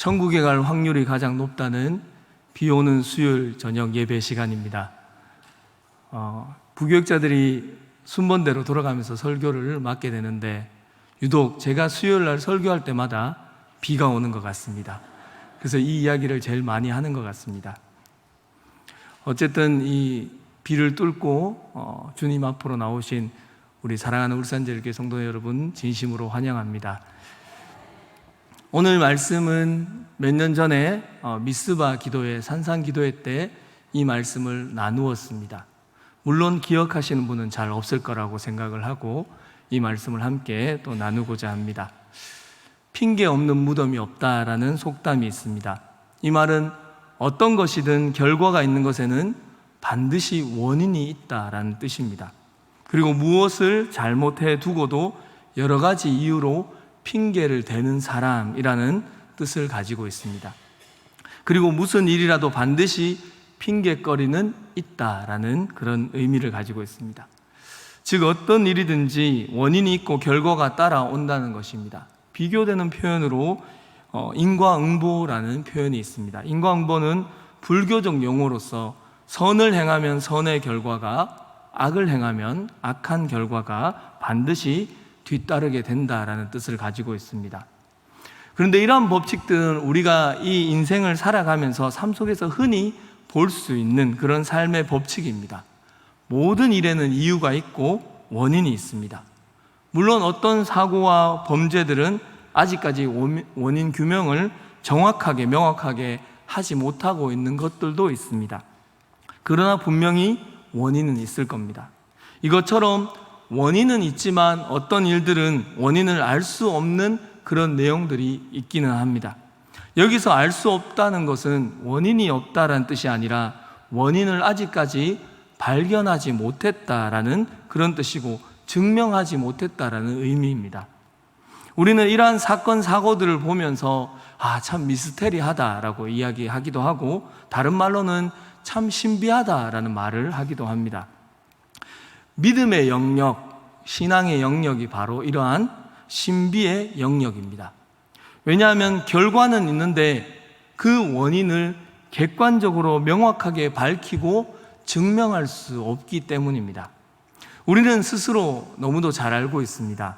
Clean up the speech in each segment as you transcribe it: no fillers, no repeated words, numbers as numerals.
천국에 갈 확률이 가장 높다는 비 오는 수요일 저녁 예배 시간입니다. 부교육자들이 순번대로 돌아가면서 설교를 맡게 되는데 유독 제가 수요일 날 설교할 때마다 비가 오는 것 같습니다. 그래서 이 이야기를 제일 많이 하는 것 같습니다. 어쨌든 이 비를 뚫고 주님 앞으로 나오신 우리 사랑하는 울산제일교회 성도 여러분 진심으로 환영합니다. 오늘 말씀은 몇 년 전에 미스바 기도회, 산상 기도회 때 이 말씀을 나누었습니다. 물론 기억하시는 분은 잘 없을 거라고 생각을 하고 이 말씀을 함께 또 나누고자 합니다. 핑계 없는 무덤이 없다라는 속담이 있습니다. 이 말은 어떤 것이든 결과가 있는 것에는 반드시 원인이 있다라는 뜻입니다. 그리고 무엇을 잘못해 두고도 여러 가지 이유로 핑계를 대는 사람이라는 뜻을 가지고 있습니다. 그리고 무슨 일이라도 반드시 핑계거리는 있다라는 그런 의미를 가지고 있습니다. 즉 어떤 일이든지 원인이 있고 결과가 따라온다는 것입니다. 비교되는 표현으로 인과응보라는 표현이 있습니다. 인과응보는 불교적 용어로서 선을 행하면 선의 결과가, 악을 행하면 악한 결과가 반드시 뒤따르게 된다라는 뜻을 가지고 있습니다. 그런데 이러한 법칙들은 우리가 이 인생을 살아가면서 삶 속에서 흔히 볼 수 있는 그런 삶의 법칙입니다. 모든 일에는 이유가 있고 원인이 있습니다. 물론 어떤 사고와 범죄들은 아직까지 원인 규명을 정확하게 명확하게 하지 못하고 있는 것들도 있습니다. 그러나 분명히 원인은 있을 겁니다. 이것처럼 원인은 있지만 어떤 일들은 원인을 알 수 없는 그런 내용들이 있기는 합니다. 여기서 알 수 없다는 것은 원인이 없다라는 뜻이 아니라 원인을 아직까지 발견하지 못했다라는 그런 뜻이고 증명하지 못했다라는 의미입니다. 우리는 이러한 사건, 사고들을 보면서 참 미스테리하다라고 이야기하기도 하고 다른 말로는 참 신비하다라는 말을 하기도 합니다. 믿음의 영역, 신앙의 영역이 바로 이러한 신비의 영역입니다. 왜냐하면 결과는 있는데 그 원인을 객관적으로 명확하게 밝히고 증명할 수 없기 때문입니다. 우리는 스스로 너무도 잘 알고 있습니다.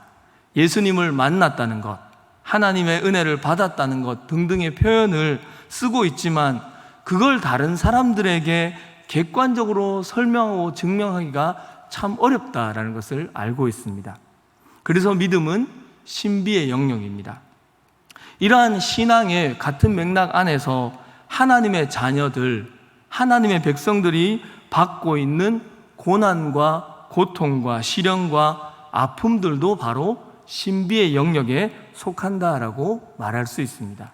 예수님을 만났다는 것, 하나님의 은혜를 받았다는 것 등등의 표현을 쓰고 있지만 그걸 다른 사람들에게 객관적으로 설명하고 증명하기가 참 어렵다라는 것을 알고 있습니다. 그래서 믿음은 신비의 영역입니다. 이러한 신앙의 같은 맥락 안에서 하나님의 자녀들, 하나님의 백성들이 받고 있는 고난과 고통과 시련과 아픔들도 바로 신비의 영역에 속한다라고 말할 수 있습니다.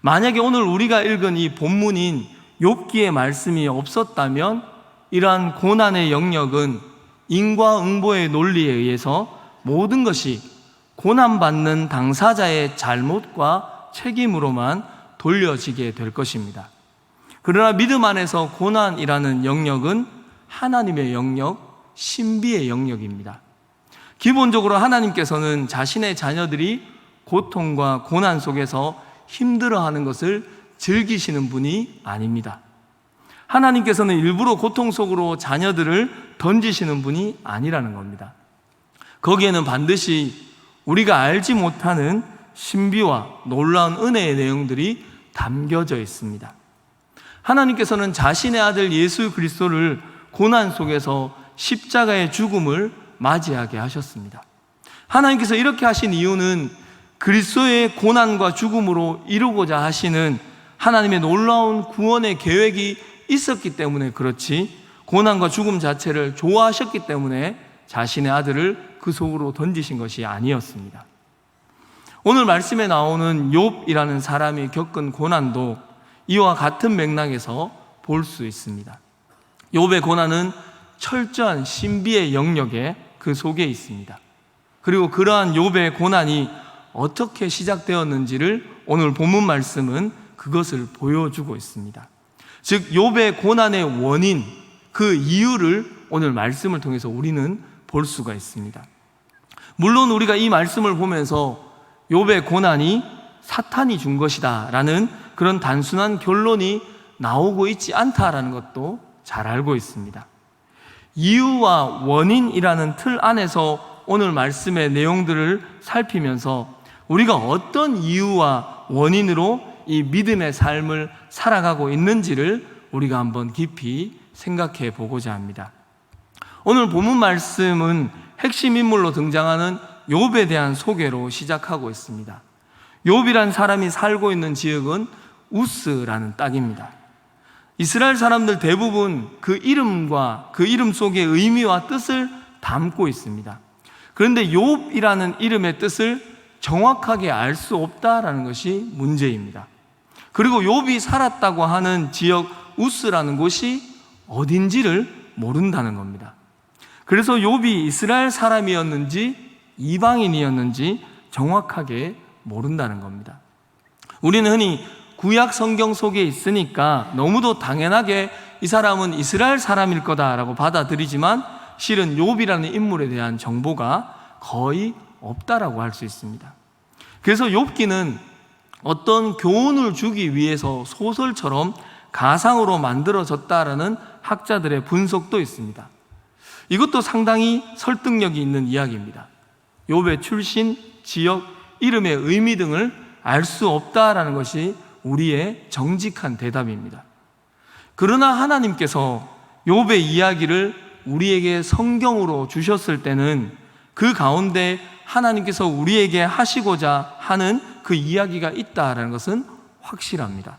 만약에 오늘 우리가 읽은 이 본문인 욥기의 말씀이 없었다면 이러한 고난의 영역은 인과응보의 논리에 의해서 모든 것이 고난받는 당사자의 잘못과 책임으로만 돌려지게 될 것입니다. 그러나 믿음 안에서 고난이라는 영역은 하나님의 영역, 신비의 영역입니다. 기본적으로 하나님께서는 자신의 자녀들이 고통과 고난 속에서 힘들어하는 것을 즐기시는 분이 아닙니다. 하나님께서는 일부러 고통 속으로 자녀들을 던지시는 분이 아니라는 겁니다. 거기에는 반드시 우리가 알지 못하는 신비와 놀라운 은혜의 내용들이 담겨져 있습니다. 하나님께서는 자신의 아들 예수 그리스도를 고난 속에서 십자가의 죽음을 맞이하게 하셨습니다. 하나님께서 이렇게 하신 이유는 그리스도의 고난과 죽음으로 이루고자 하시는 하나님의 놀라운 구원의 계획이 있었기 때문에 그렇지, 고난과 죽음 자체를 좋아하셨기 때문에 자신의 아들을 그 속으로 던지신 것이 아니었습니다. 오늘 말씀에 나오는 욥이라는 사람이 겪은 고난도 이와 같은 맥락에서 볼 수 있습니다. 욥의 고난은 철저한 신비의 영역에 그 속에 있습니다. 그리고 그러한 욥의 고난이 어떻게 시작되었는지를 오늘 본문 말씀은 그것을 보여주고 있습니다. 즉 욥의 고난의 원인, 그 이유를 오늘 말씀을 통해서 우리는 볼 수가 있습니다. 물론 우리가 이 말씀을 보면서 욥의 고난이 사탄이 준 것이다 라는 그런 단순한 결론이 나오고 있지 않다라는 것도 잘 알고 있습니다. 이유와 원인이라는 틀 안에서 오늘 말씀의 내용들을 살피면서 우리가 어떤 이유와 원인으로 이 믿음의 삶을 살아가고 있는지를 우리가 한번 깊이 생각해 보고자 합니다. 오늘 본문 말씀은 핵심 인물로 등장하는 욥에 대한 소개로 시작하고 있습니다. 욥이란 사람이 살고 있는 지역은 우스라는 땅입니다. 이스라엘 사람들 대부분 그 이름과 그 이름 속의 의미와 뜻을 담고 있습니다. 그런데 욥이라는 이름의 뜻을 정확하게 알 수 없다라는 것이 문제입니다. 그리고 욥이 살았다고 하는 지역 우스라는 곳이 어딘지를 모른다는 겁니다. 그래서 욥이 이스라엘 사람이었는지 이방인이었는지 정확하게 모른다는 겁니다. 우리는 흔히 구약 성경 속에 있으니까 너무도 당연하게 이 사람은 이스라엘 사람일 거다라고 받아들이지만 실은 욥이라는 인물에 대한 정보가 거의 없다라고 할 수 있습니다. 그래서 욥기는 어떤 교훈을 주기 위해서 소설처럼 가상으로 만들어졌다라는 학자들의 분석도 있습니다. 이것도 상당히 설득력이 있는 이야기입니다. 욥의 출신, 지역, 이름의 의미 등을 알 수 없다라는 것이 우리의 정직한 대답입니다. 그러나 하나님께서 욥의 이야기를 우리에게 성경으로 주셨을 때는 그 가운데 하나님께서 우리에게 하시고자 하는 그 이야기가 있다라는 것은 확실합니다.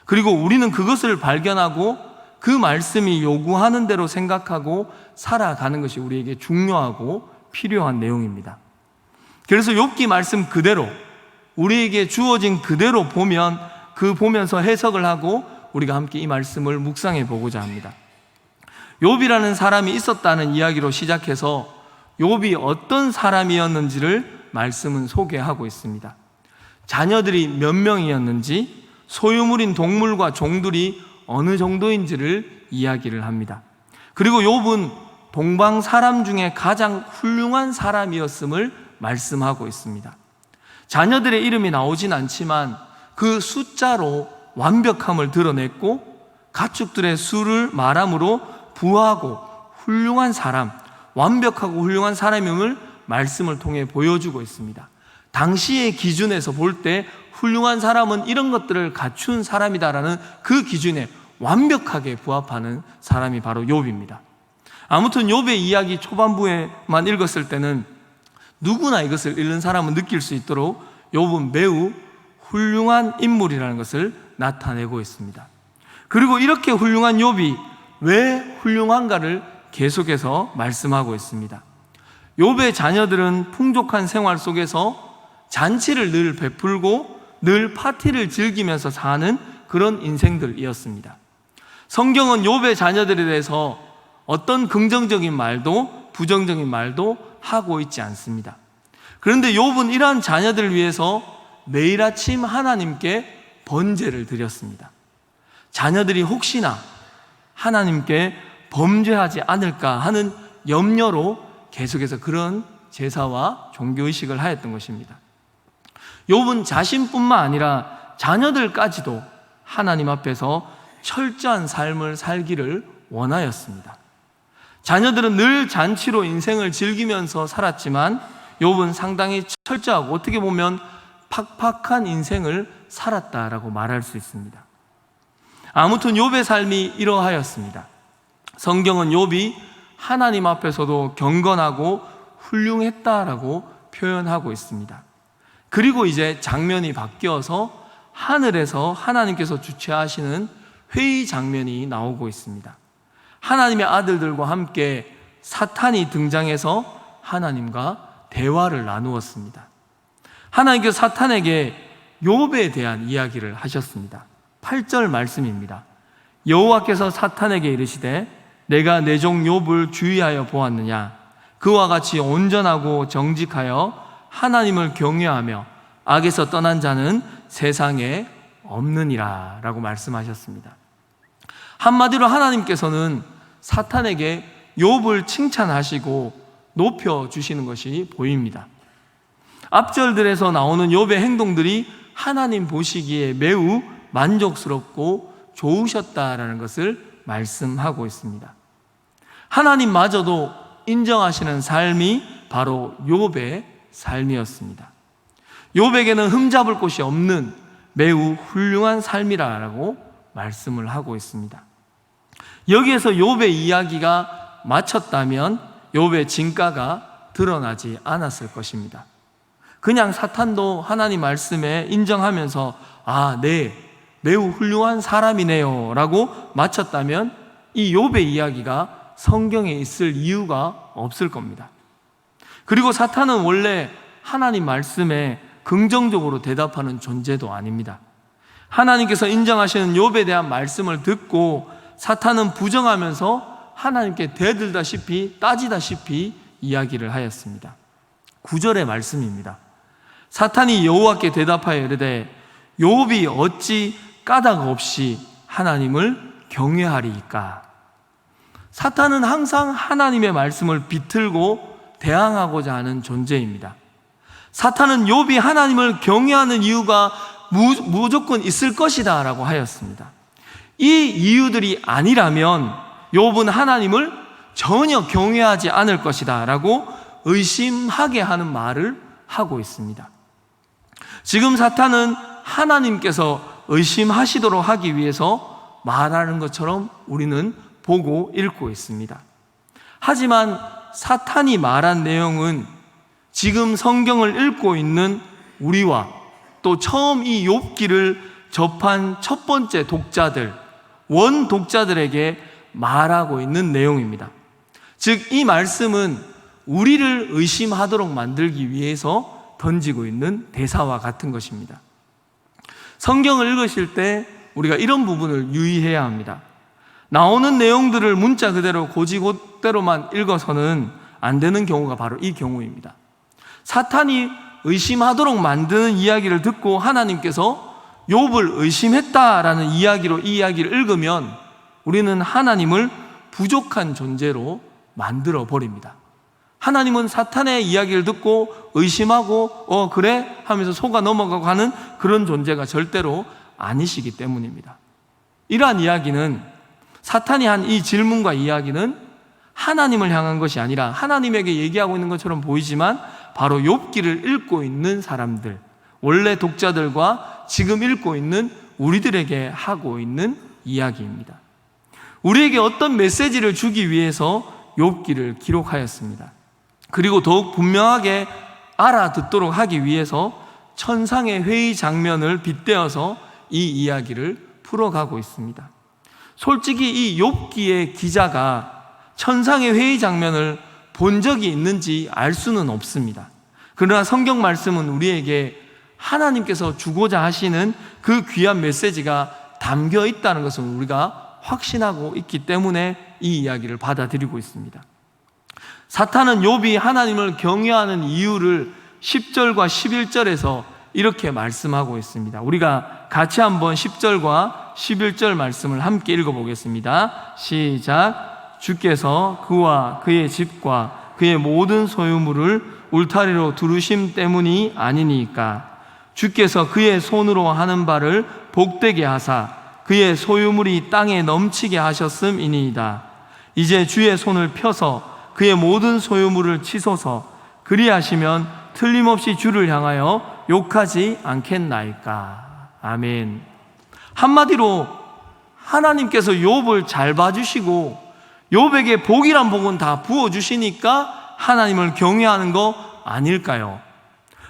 그리고 우리는 그것을 발견하고 그 말씀이 요구하는 대로 생각하고 살아가는 것이 우리에게 중요하고 필요한 내용입니다. 그래서 욥기 말씀 그대로 우리에게 주어진 그대로 보면서 해석을 하고 우리가 함께 이 말씀을 묵상해 보고자 합니다. 욥이라는 사람이 있었다는 이야기로 시작해서 욥이 어떤 사람이었는지를 말씀은 소개하고 있습니다. 자녀들이 몇 명이었는지, 소유물인 동물과 종들이 어느 정도인지를 이야기를 합니다. 그리고 욥은 동방 사람 중에 가장 훌륭한 사람이었음을 말씀하고 있습니다. 자녀들의 이름이 나오진 않지만 그 숫자로 완벽함을 드러냈고 가축들의 수를 말함으로 부하고 훌륭한 사람, 완벽하고 훌륭한 사람임을 말씀을 통해 보여주고 있습니다. 당시의 기준에서 볼 때 훌륭한 사람은 이런 것들을 갖춘 사람이다라는 그 기준에 완벽하게 부합하는 사람이 바로 욥입니다. 아무튼 욥의 이야기 초반부에만 읽었을 때는 누구나 이것을 읽는 사람은 느낄 수 있도록 욥은 매우 훌륭한 인물이라는 것을 나타내고 있습니다. 그리고 이렇게 훌륭한 욥이 왜 훌륭한가를 계속해서 말씀하고 있습니다. 욥의 자녀들은 풍족한 생활 속에서 잔치를 늘 베풀고 늘 파티를 즐기면서 사는 그런 인생들이었습니다. 성경은 욥의 자녀들에 대해서 어떤 긍정적인 말도 부정적인 말도 하고 있지 않습니다. 그런데 욥은 이러한 자녀들을 위해서 매일 아침 하나님께 번제를 드렸습니다. 자녀들이 혹시나 하나님께 범죄하지 않을까 하는 염려로 계속해서 그런 제사와 종교의식을 하였던 것입니다. 욥은 자신뿐만 아니라 자녀들까지도 하나님 앞에서 철저한 삶을 살기를 원하였습니다. 자녀들은 늘 잔치로 인생을 즐기면서 살았지만 욥은 상당히 철저하고 어떻게 보면 팍팍한 인생을 살았다라고 말할 수 있습니다. 아무튼 욥의 삶이 이러하였습니다. 성경은 욥이 하나님 앞에서도 경건하고 훌륭했다라고 표현하고 있습니다. 그리고 이제 장면이 바뀌어서 하늘에서 하나님께서 주최하시는 회의 장면이 나오고 있습니다. 하나님의 아들들과 함께 사탄이 등장해서 하나님과 대화를 나누었습니다. 하나님께서 사탄에게 욥에 대한 이야기를 하셨습니다. 8절 말씀입니다. 여호와께서 사탄에게 이르시되 내가 내 종 욥을 주의하여 보았느냐? 그와 같이 온전하고 정직하여 하나님을 경외하며 악에서 떠난 자는 세상에 없느니라 라고 말씀하셨습니다. 한마디로 하나님께서는 사탄에게 욥을 칭찬하시고 높여주시는 것이 보입니다. 앞절들에서 나오는 욥의 행동들이 하나님 보시기에 매우 만족스럽고 좋으셨다라는 것을 말씀하고 있습니다. 하나님마저도 인정하시는 삶이 바로 욥의 삶이었습니다. 욥에게는 흠잡을 곳이 없는 매우 훌륭한 삶이라고 말씀을 하고 있습니다. 여기에서 욥의 이야기가 마쳤다면 욥의 진가가 드러나지 않았을 것입니다. 그냥 사탄도 하나님 말씀에 인정하면서 네, 매우 훌륭한 사람이네요 라고 마쳤다면 이 욥의 이야기가 성경에 있을 이유가 없을 겁니다. 그리고 사탄은 원래 하나님 말씀에 긍정적으로 대답하는 존재도 아닙니다. 하나님께서 인정하시는 욥에 대한 말씀을 듣고 사탄은 부정하면서 하나님께 대들다시피 따지다시피 이야기를 하였습니다. 9절의 말씀입니다. 사탄이 여호와께 대답하여 이르되 욥이 어찌 까닭 없이 하나님을 경외하리이까. 사탄은 항상 하나님의 말씀을 비틀고 대항하고자 하는 존재입니다. 사탄은 욥이 하나님을 경외하는 이유가 무조건 있을 것이다 라고 하였습니다. 이 이유들이 아니라면 욥은 하나님을 전혀 경외하지 않을 것이다 라고 의심하게 하는 말을 하고 있습니다. 지금 사탄은 하나님께서 의심하시도록 하기 위해서 말하는 것처럼 우리는 보고 읽고 있습니다. 하지만 사탄이 말한 내용은 지금 성경을 읽고 있는 우리와 또 처음 이 욥기를 접한 첫 번째 독자들, 원 독자들에게 말하고 있는 내용입니다. 즉, 이 말씀은 우리를 의심하도록 만들기 위해서 던지고 있는 대사와 같은 것입니다. 성경을 읽으실 때 우리가 이런 부분을 유의해야 합니다. 나오는 내용들을 문자 그대로 고지고대로만 읽어서는 안 되는 경우가 바로 이 경우입니다. 사탄이 의심하도록 만드는 이야기를 듣고 하나님께서 욥을 의심했다라는 이야기로 이 이야기를 읽으면 우리는 하나님을 부족한 존재로 만들어 버립니다. 하나님은 사탄의 이야기를 듣고 의심하고 그래 하면서 속아 넘어가고 하는 그런 존재가 절대로 아니시기 때문입니다. 이러한 이야기는, 사탄이 한 이 질문과 이야기는 하나님을 향한 것이 아니라 하나님에게 얘기하고 있는 것처럼 보이지만 바로 욥기를 읽고 있는 사람들, 원래 독자들과 지금 읽고 있는 우리들에게 하고 있는 이야기입니다. 우리에게 어떤 메시지를 주기 위해서 욥기를 기록하였습니다. 그리고 더욱 분명하게 알아듣도록 하기 위해서 천상의 회의 장면을 빗대어서 이 이야기를 풀어가고 있습니다. 솔직히 이 욥기의 기자가 천상의 회의 장면을 본 적이 있는지 알 수는 없습니다. 그러나 성경 말씀은 우리에게 하나님께서 주고자 하시는 그 귀한 메시지가 담겨 있다는 것을 우리가 확신하고 있기 때문에 이 이야기를 받아들이고 있습니다. 사탄은 욥이 하나님을 경외하는 이유를 10절과 11절에서 이렇게 말씀하고 있습니다. 우리가 같이 한번 10절과 11절 말씀을 함께 읽어보겠습니다. 시작. 주께서 그와 그의 집과 그의 모든 소유물을 울타리로 두르심 때문이 아니니까. 주께서 그의 손으로 하는 바를 복되게 하사 그의 소유물이 땅에 넘치게 하셨음이니이다. 이제 주의 손을 펴서 그의 모든 소유물을 치소서. 그리하시면 틀림없이 주를 향하여 욕하지 않겠나이까. 아멘. 한마디로 하나님께서 욥을 잘 봐주시고 욥에게 복이란 복은 다 부어주시니까 하나님을 경외하는 거 아닐까요?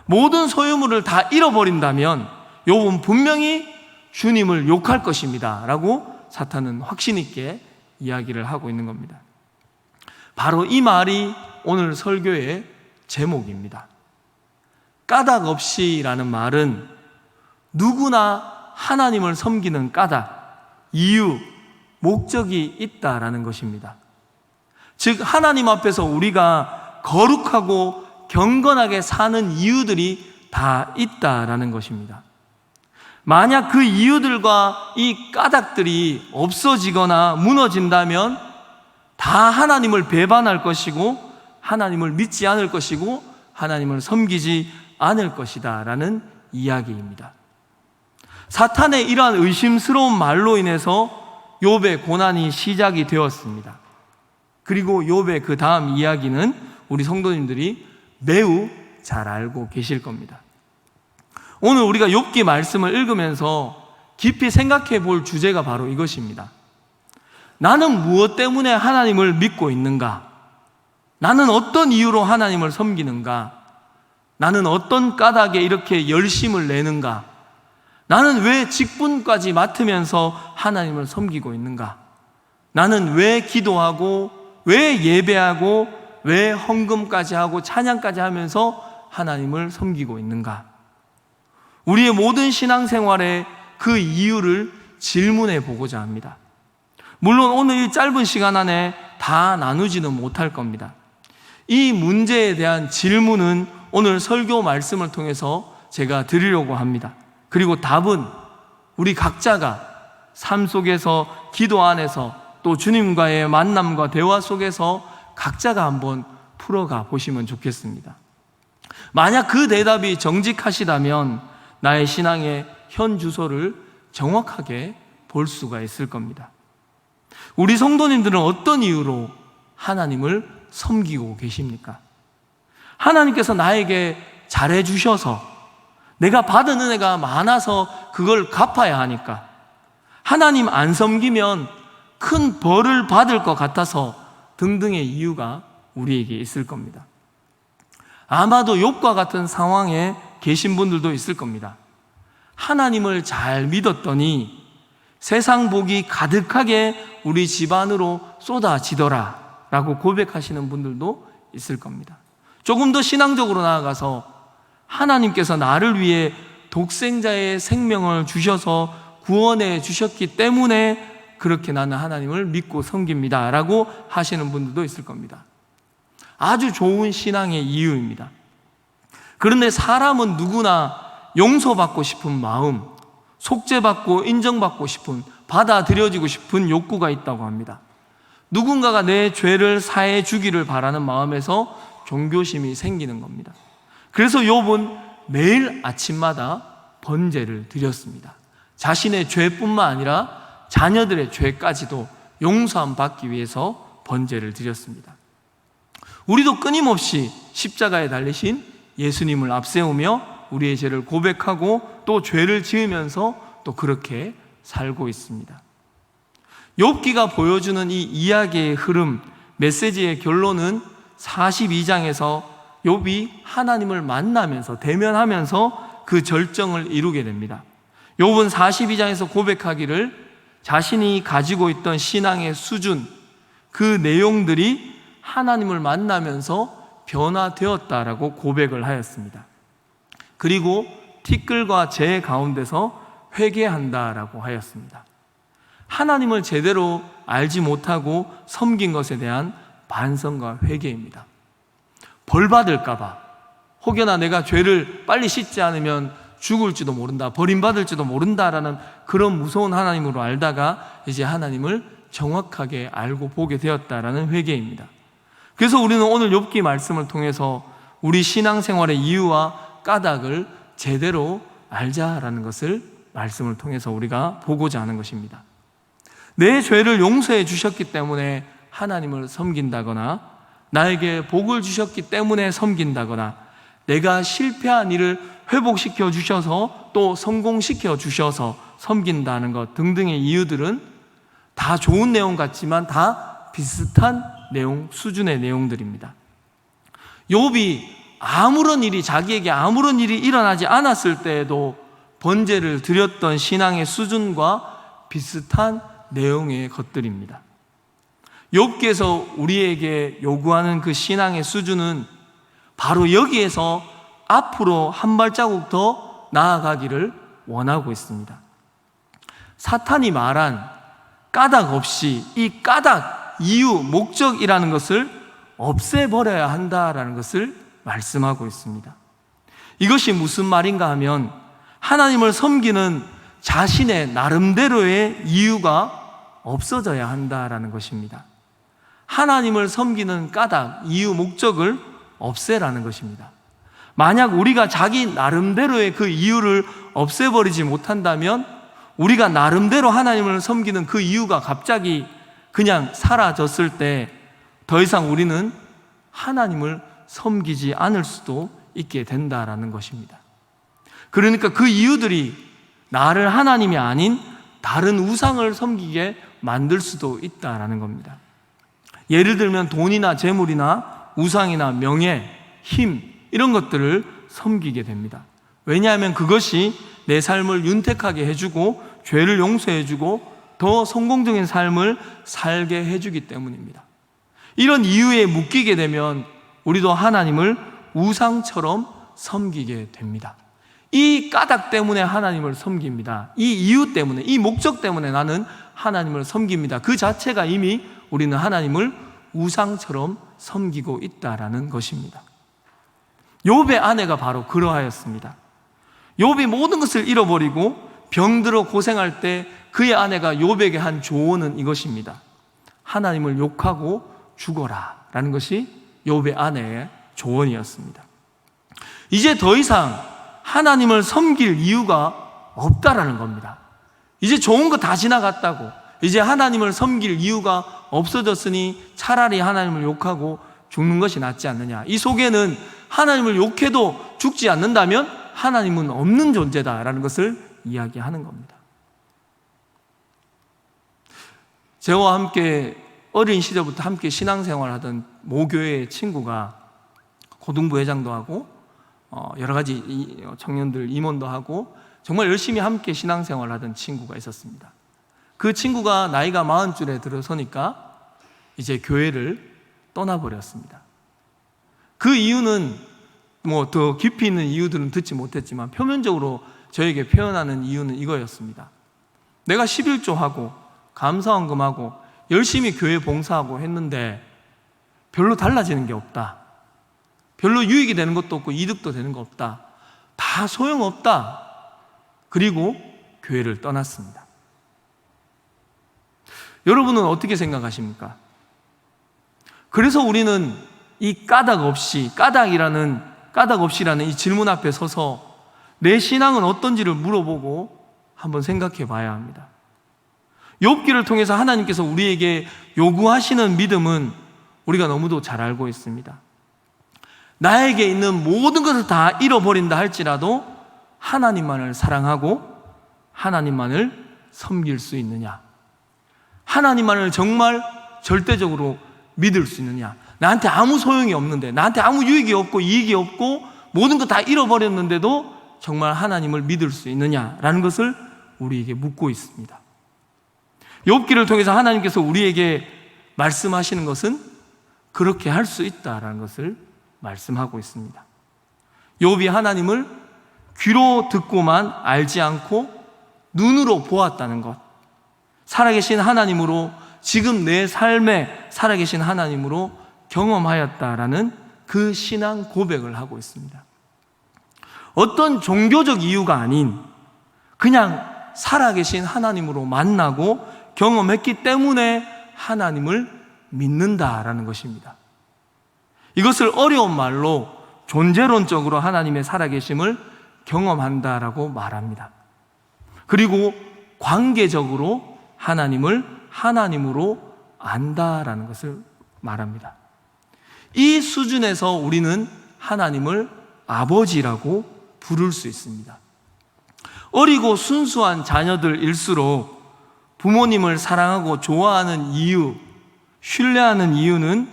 모든 소유물을 다 잃어버린다면 욥은 분명히 주님을 욕할 것입니다 라고 사탄은 확신 있게 이야기를 하고 있는 겁니다. 바로 이 말이 오늘 설교의 제목입니다. 까닭 없이라는 말은 누구나 하나님을 섬기는 까닭, 이유, 목적이 있다라는 것입니다. 즉 하나님 앞에서 우리가 거룩하고 경건하게 사는 이유들이 다 있다라는 것입니다. 만약 그 이유들과 이 까닭들이 없어지거나 무너진다면 다 하나님을 배반할 것이고 하나님을 믿지 않을 것이고 하나님을 섬기지 않을 것이다 라는 이야기입니다. 사탄의 이러한 의심스러운 말로 인해서 욥의 고난이 시작이 되었습니다. 그리고 욥의 그 다음 이야기는 우리 성도님들이 매우 잘 알고 계실 겁니다. 오늘 우리가 욥기 말씀을 읽으면서 깊이 생각해 볼 주제가 바로 이것입니다. 나는 무엇 때문에 하나님을 믿고 있는가? 나는 어떤 이유로 하나님을 섬기는가? 나는 어떤 까닭에 이렇게 열심을 내는가? 나는 왜 직분까지 맡으면서 하나님을 섬기고 있는가? 나는 왜 기도하고, 왜 예배하고, 왜 헌금까지 하고 찬양까지 하면서 하나님을 섬기고 있는가? 우리의 모든 신앙생활의 그 이유를 질문해 보고자 합니다. 물론 오늘 이 짧은 시간 안에 다 나누지는 못할 겁니다. 이 문제에 대한 질문은 오늘 설교 말씀을 통해서 제가 드리려고 합니다. 그리고 답은 우리 각자가 삶 속에서, 기도 안에서, 또 주님과의 만남과 대화 속에서 각자가 한번 풀어가 보시면 좋겠습니다. 만약 그 대답이 정직하시다면 나의 신앙의 현 주소를 정확하게 볼 수가 있을 겁니다. 우리 성도님들은 어떤 이유로 하나님을 섬기고 계십니까? 하나님께서 나에게 잘해주셔서, 내가 받은 은혜가 많아서 그걸 갚아야 하니까, 하나님 안 섬기면 큰 벌을 받을 것 같아서 등등의 이유가 우리에게 있을 겁니다. 아마도 욥과 같은 상황에 계신 분들도 있을 겁니다. 하나님을 잘 믿었더니 세상 복이 가득하게 우리 집안으로 쏟아지더라 라고 고백하시는 분들도 있을 겁니다. 조금 더 신앙적으로 나아가서 하나님께서 나를 위해 독생자의 생명을 주셔서 구원해 주셨기 때문에 그렇게 나는 하나님을 믿고 섬깁니다 라고 하시는 분들도 있을 겁니다. 아주 좋은 신앙의 이유입니다. 그런데 사람은 누구나 용서받고 싶은 마음, 속죄받고 인정받고 싶은, 받아들여지고 싶은 욕구가 있다고 합니다. 누군가가 내 죄를 사해 주기를 바라는 마음에서 종교심이 생기는 겁니다. 그래서 욥은 매일 아침마다 번제를 드렸습니다. 자신의 죄뿐만 아니라 자녀들의 죄까지도 용서함 받기 위해서 번제를 드렸습니다. 우리도 끊임없이 십자가에 달리신 예수님을 앞세우며 우리의 죄를 고백하고 또 죄를 지으면서 또 그렇게 살고 있습니다. 욥기가 보여주는 이 이야기의 흐름, 메시지의 결론은 42장에서 욥이 하나님을 만나면서, 대면하면서 그 절정을 이루게 됩니다. 욥은 42장에서 고백하기를 자신이 가지고 있던 신앙의 수준, 그 내용들이 하나님을 만나면서 변화되었다라고 고백을 하였습니다. 그리고 티끌과 재 가운데서 회개한다라고 하였습니다. 하나님을 제대로 알지 못하고 섬긴 것에 대한 반성과 회개입니다. 벌 받을까봐, 혹여나 내가 죄를 빨리 씻지 않으면 죽을지도 모른다, 버림받을지도 모른다라는 그런 무서운 하나님으로 알다가 이제 하나님을 정확하게 알고 보게 되었다라는 회개입니다. 그래서 우리는 오늘 욥기 말씀을 통해서 우리 신앙생활의 이유와 까닭을 제대로 알자라는 것을 말씀을 통해서 우리가 보고자 하는 것입니다. 내 죄를 용서해 주셨기 때문에 하나님을 섬긴다거나, 나에게 복을 주셨기 때문에 섬긴다거나, 내가 실패한 일을 회복시켜 주셔서 또 성공시켜 주셔서 섬긴다는 것 등등의 이유들은 다 좋은 내용 같지만 다 비슷한 내용, 수준의 내용들입니다. 욥이 자기에게 아무런 일이 일어나지 않았을 때에도 번제를 드렸던 신앙의 수준과 비슷한 내용의 것들입니다. 욥기에서 우리에게 요구하는 그 신앙의 수준은 바로 여기에서 앞으로 한 발자국 더 나아가기를 원하고 있습니다. 사탄이 말한 까닭 없이 이 까닭, 이유, 목적이라는 것을 없애버려야 한다라는 것을 말씀하고 있습니다. 이것이 무슨 말인가 하면 하나님을 섬기는 자신의 나름대로의 이유가 없어져야 한다라는 것입니다. 하나님을 섬기는 까닭, 이유, 목적을 없애라는 것입니다. 만약 우리가 자기 나름대로의 그 이유를 없애버리지 못한다면 우리가 나름대로 하나님을 섬기는 그 이유가 갑자기 그냥 사라졌을 때 더 이상 우리는 하나님을 섬기지 않을 수도 있게 된다라는 것입니다. 그러니까 그 이유들이 나를 하나님이 아닌 다른 우상을 섬기게 만들 수도 있다라는 겁니다. 예를 들면 돈이나 재물이나 우상이나 명예, 힘 이런 것들을 섬기게 됩니다. 왜냐하면 그것이 내 삶을 윤택하게 해주고 죄를 용서해주고 더 성공적인 삶을 살게 해주기 때문입니다. 이런 이유에 묶이게 되면 우리도 하나님을 우상처럼 섬기게 됩니다. 이 까닭 때문에 하나님을 섬깁니다. 이 이유 때문에, 이 목적 때문에 나는 하나님을 섬깁니다. 그 자체가 이미 우리는 하나님을 우상처럼 섬기고 있다라는 것입니다. 욥의 아내가 바로 그러하였습니다. 욥이 모든 것을 잃어버리고 병들어 고생할 때 그의 아내가 욥에게 한 조언은 이것입니다. 하나님을 욕하고 죽어라 라는 것이 욥의 아내의 조언이었습니다. 이제 더 이상 하나님을 섬길 이유가 없다라는 겁니다. 이제 좋은 거 다 지나갔다고, 이제 하나님을 섬길 이유가 없어졌으니 차라리 하나님을 욕하고 죽는 것이 낫지 않느냐. 이 속에는 하나님을 욕해도 죽지 않는다면 하나님은 없는 존재다라는 것을 이야기하는 겁니다. 저와 함께 어린 시절부터 함께 신앙생활하던 모교회의 친구가 고등부 회장도 하고 여러 가지 청년들 임원도 하고 정말 열심히 함께 신앙생활을 하던 친구가 있었습니다. 그 친구가 나이가 40줄에 들어서니까 이제 교회를 떠나버렸습니다. 그 이유는 더 깊이 있는 이유들은 듣지 못했지만 표면적으로 저에게 표현하는 이유는 이거였습니다. 내가 11조하고 감사헌금하고 열심히 교회 봉사하고 했는데 별로 달라지는 게 없다. 별로 유익이 되는 것도 없고 이득도 되는 거 없다. 다 소용없다. 그리고 교회를 떠났습니다. 여러분은 어떻게 생각하십니까? 그래서 우리는 이 까닭 없이라는 이 질문 앞에 서서 내 신앙은 어떤지를 물어보고 한번 생각해 봐야 합니다. 욥기를 통해서 하나님께서 우리에게 요구하시는 믿음은 우리가 너무도 잘 알고 있습니다. 나에게 있는 모든 것을 다 잃어버린다 할지라도 하나님만을 사랑하고 하나님만을 섬길 수 있느냐? 하나님만을 정말 절대적으로 믿을 수 있느냐? 나한테 아무 소용이 없는데, 나한테 아무 유익이 없고 이익이 없고 모든 것 다 잃어버렸는데도 정말 하나님을 믿을 수 있느냐라는 것을 우리에게 묻고 있습니다. 욥기를 통해서 하나님께서 우리에게 말씀하시는 것은 그렇게 할 수 있다라는 것을 말씀하고 있습니다. 욥이 하나님을 귀로 듣고만 알지 않고 눈으로 보았다는 것, 살아계신 하나님으로, 지금 내 삶에 살아계신 하나님으로 경험하였다라는 그 신앙 고백을 하고 있습니다. 어떤 종교적 이유가 아닌 그냥 살아계신 하나님으로 만나고 경험했기 때문에 하나님을 믿는다라는 것입니다. 이것을 어려운 말로 존재론적으로 하나님의 살아계심을 경험한다라고 말합니다. 그리고 관계적으로 하나님을 하나님으로 안다라는 것을 말합니다. 이 수준에서 우리는 하나님을 아버지라고 부를 수 있습니다. 어리고 순수한 자녀들일수록 부모님을 사랑하고 좋아하는 이유, 신뢰하는 이유는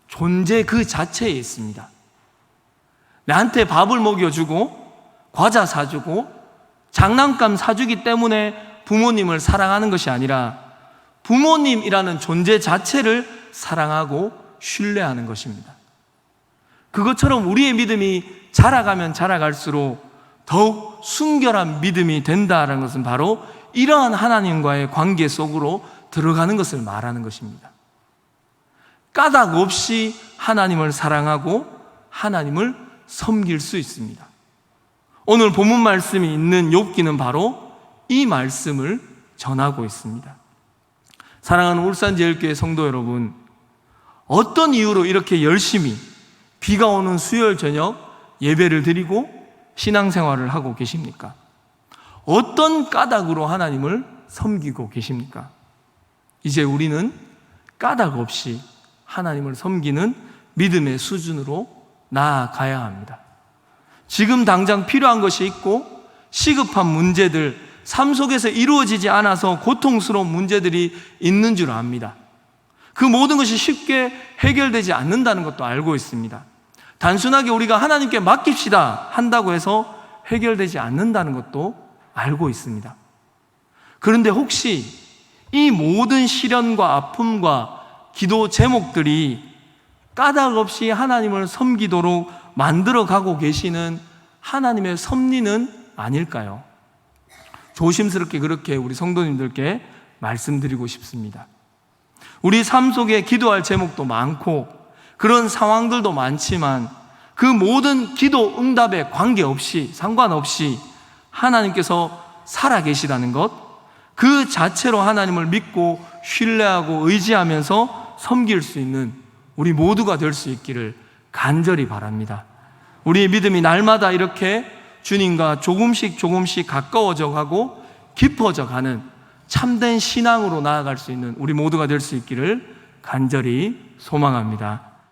존재 그 자체에 있습니다. 나한테 밥을 먹여주고 과자 사주고 장난감 사주기 때문에 부모님을 사랑하는 것이 아니라 부모님이라는 존재 자체를 사랑하고 신뢰하는 것입니다. 그것처럼 우리의 믿음이 자라가면 자라갈수록 더욱 순결한 믿음이 된다는 것은 바로 이러한 하나님과의 관계 속으로 들어가는 것을 말하는 것입니다. 까닭 없이 하나님을 사랑하고 하나님을 섬길 수 있습니다. 오늘 본문 말씀이 있는 욥기는 바로 이 말씀을 전하고 있습니다. 사랑하는 울산제일교회 성도 여러분, 어떤 이유로 이렇게 열심히 비가 오는 수요일 저녁 예배를 드리고 신앙생활을 하고 계십니까? 어떤 까닭으로 하나님을 섬기고 계십니까? 이제 우리는 까닭 없이 하나님을 섬기는 믿음의 수준으로 나아가야 합니다. 지금 당장 필요한 것이 있고 시급한 문제들, 삶 속에서 이루어지지 않아서 고통스러운 문제들이 있는 줄 압니다. 그 모든 것이 쉽게 해결되지 않는다는 것도 알고 있습니다. 단순하게 우리가 하나님께 맡깁시다 한다고 해서 해결되지 않는다는 것도 알고 있습니다. 그런데 혹시 이 모든 시련과 아픔과 기도 제목들이 까닭 없이 하나님을 섬기도록 만들어가고 계시는 하나님의 섭리는 아닐까요? 조심스럽게 그렇게 우리 성도님들께 말씀드리고 싶습니다. 우리 삶 속에 기도할 제목도 많고 그런 상황들도 많지만 그 모든 기도 응답에 관계없이, 상관없이 하나님께서 살아계시다는 것, 그 자체로 하나님을 믿고 신뢰하고 의지하면서 섬길 수 있는 우리 모두가 될 수 있기를 간절히 바랍니다. 우리의 믿음이 날마다 이렇게 주님과 조금씩 가까워져 가고 깊어져 가는 참된 신앙으로 나아갈 수 있는 우리 모두가 될 수 있기를 간절히 소망합니다.